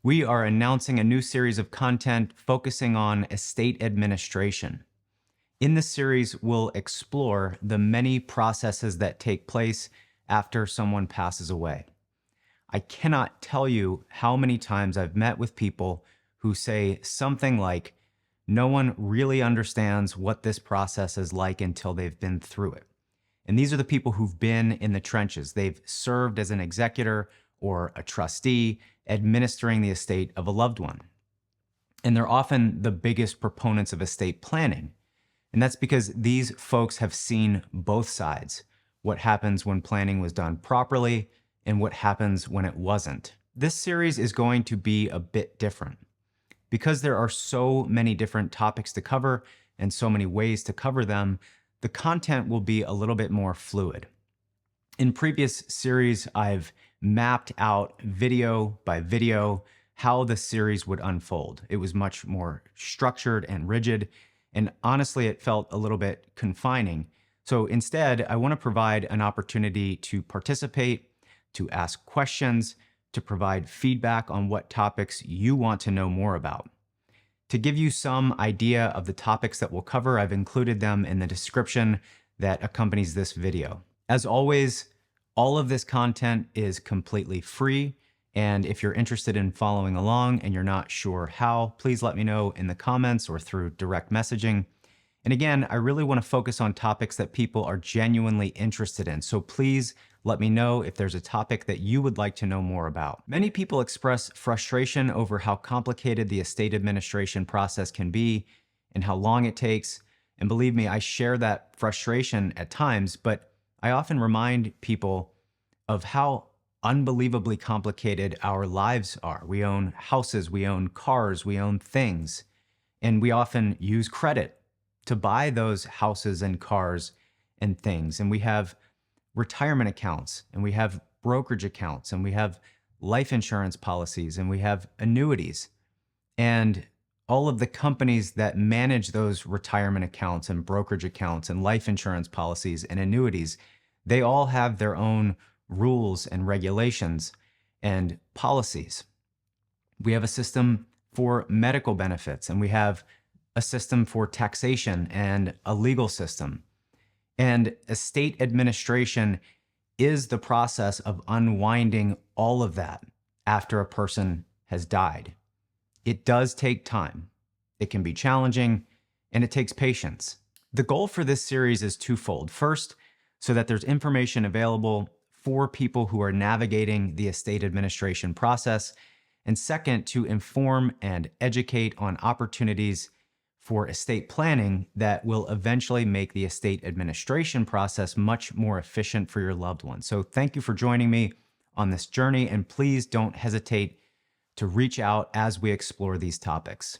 we are announcing a new series of content focusing on estate administration. In this series, we'll explore the many processes that take place after someone passes away. I cannot tell you how many times I've met with people who say something like, no one really understands what this process is like until they've been through it. And these are the people who've been in the trenches. They've served as an executor or a trustee, administering the estate of a loved one. And they're often the biggest proponents of estate planning. And that's because these folks have seen both sides, what happens when planning was done properly and what happens when it wasn't. This series is going to be a bit different. Because there are so many different topics to cover and so many ways to cover them, the content will be a little bit more fluid. In previous series, I've mapped out video by video how the series would unfold. It was much more structured and rigid, and honestly, it felt a little bit confining. So instead, I want to provide an opportunity to participate, to ask questions, to provide feedback on what topics you want to know more about. To give you some idea of the topics that we'll cover, I've included them in the description that accompanies this video. As always, all of this content is completely free, and if you're interested in following along and you're not sure how, please let me know in the comments or through direct messaging. And again, I really want to focus on topics that people are genuinely interested in, so please let me know if there's a topic that you would like to know more about. Many people express frustration over how complicated the estate administration process can be and how long it takes. And believe me, I share that frustration at times, but I often remind people of how unbelievably complicated our lives are. We own houses, we own cars, we own things, and we often use credit to buy those houses and cars and things. And we have retirement accounts, and we have brokerage accounts, and we have life insurance policies, and we have annuities. And all of the companies that manage those retirement accounts and brokerage accounts and life insurance policies and annuities, they all have their own rules and regulations and policies. We have a system for medical benefits, and we have a system for taxation and a legal system. And estate administration is the process of unwinding all of that after a person has died. It does take time. It can be challenging, and it takes patience. The goal for this series is twofold. First, so that there's information available for people who are navigating the estate administration process. And second, to inform and educate on opportunities for estate planning that will eventually make the estate administration process much more efficient for your loved one. So thank you for joining me on this journey, and please don't hesitate to reach out as we explore these topics.